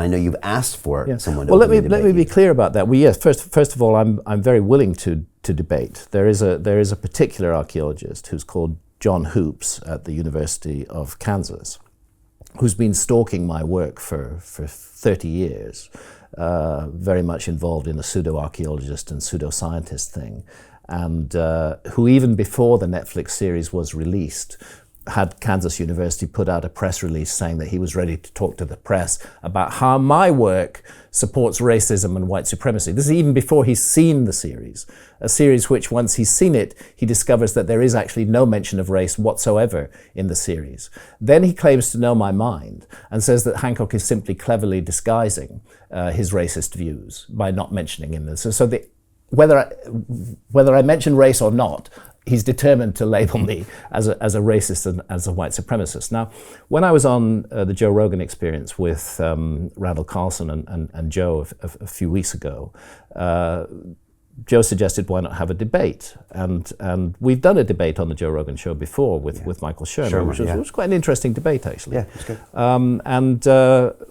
and I know you've asked for someone to Well, openly let me debate be you. clear about that. Well, yes, first of all, I'm very willing to debate. There is a particular archaeologist who's called John Hoops at the University of Kansas, who's been stalking my work for 30 years, very much involved in the pseudo-archaeologist and pseudo-scientist thing, and who even before the Netflix series was released, had Kansas University put out a press release saying that he was ready to talk to the press about how my work supports racism and white supremacy. This is even before he's seen the series, a series which once he's seen it, he discovers that there is actually no mention of race whatsoever in the series. Then he claims to know my mind and says that Hancock is simply cleverly disguising his racist views by not mentioning him. So whether I mention race or not, he's determined to label me as a racist and as a white supremacist. Now, when I was on the Joe Rogan Experience with Randall Carlson and Joe a few weeks ago, Joe suggested why not have a debate, and we've done a debate on the Joe Rogan Show before with Michael Shermer, which was quite an interesting debate actually. Yeah, it's good. And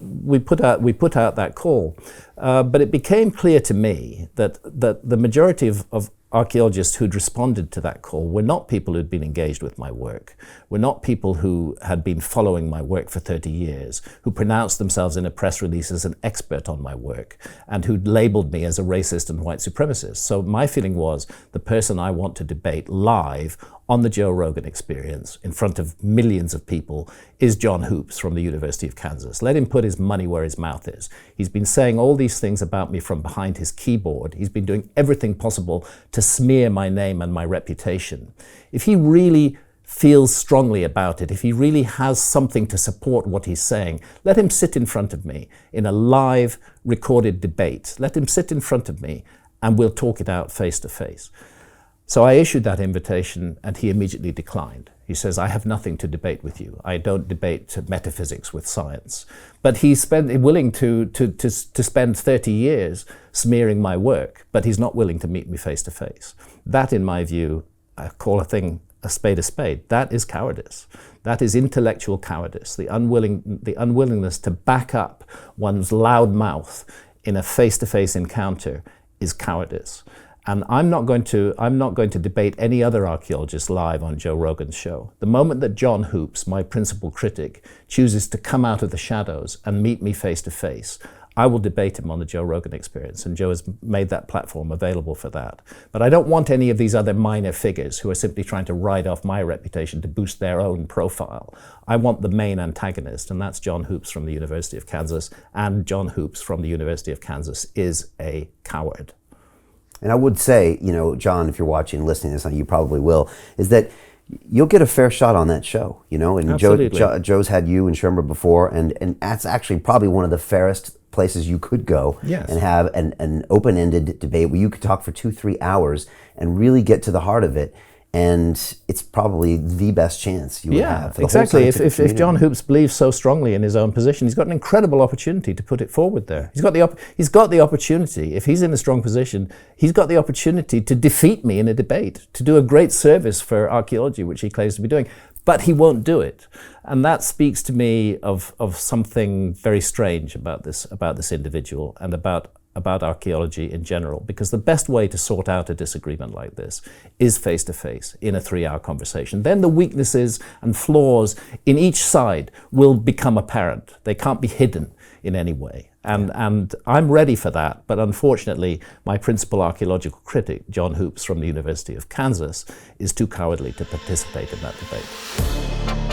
we put out that call, but it became clear to me that the majority of archaeologists who'd responded to that call were not people who'd been engaged with my work, were not people who had been following my work for 30 years, who pronounced themselves in a press release as an expert on my work, and who'd labeled me as a racist and white supremacist. So my feeling was the person I want to debate live on the Joe Rogan Experience in front of millions of people is John Hoops from the University of Kansas. Let him put his money where his mouth is. He's been saying all these things about me from behind his keyboard. He's been doing everything possible to smear my name and my reputation. If he really feels strongly about it, if he really has something to support what he's saying, let him sit in front of me in a live recorded debate. Let him sit in front of me and we'll talk it out face to face. So I issued that invitation and he immediately declined. He says, I have nothing to debate with you. I don't debate metaphysics with science. But he's willing to spend 30 years smearing my work, but he's not willing to meet me face to face. That, in my view, I call a spade a spade. That is cowardice. That is intellectual cowardice, the unwillingness to back up one's loud mouth in a face-to-face encounter is cowardice. And I'm not going to debate any other archaeologist live on Joe Rogan's show. The moment that John Hoops, my principal critic, chooses to come out of the shadows and meet me face to face, I will debate him on the Joe Rogan Experience, and Joe has made that platform available for that. But I don't want any of these other minor figures who are simply trying to ride off my reputation to boost their own profile. I want the main antagonist, and that's John Hoops from the University of Kansas, and John Hoops from the University of Kansas is a coward. And I would say, John, if you're watching and listening to this, you probably will, is that you'll get a fair shot on that show, And Absolutely. Joe's had you and Shermer before, and that's actually probably one of the fairest places you could go and have an open-ended debate where you could talk for 2-3 hours and really get to the heart of it. And it's probably the best chance you would have. For the exactly. Whole if John Hoops believes so strongly in his own position, he's got an incredible opportunity to put it forward there. He's got the opportunity. If he's in a strong position, he's got the opportunity to defeat me in a debate, to do a great service for archaeology, which he claims to be doing. But he won't do it. And that speaks to me of something very strange about this individual and about archaeology in general, because the best way to sort out a disagreement like this is face-to-face in a 3-hour conversation. Then the weaknesses and flaws in each side will become apparent. They can't be hidden in any way. And I'm ready for that, but unfortunately, my principal archaeological critic, John Hoops from the University of Kansas, is too cowardly to participate in that debate.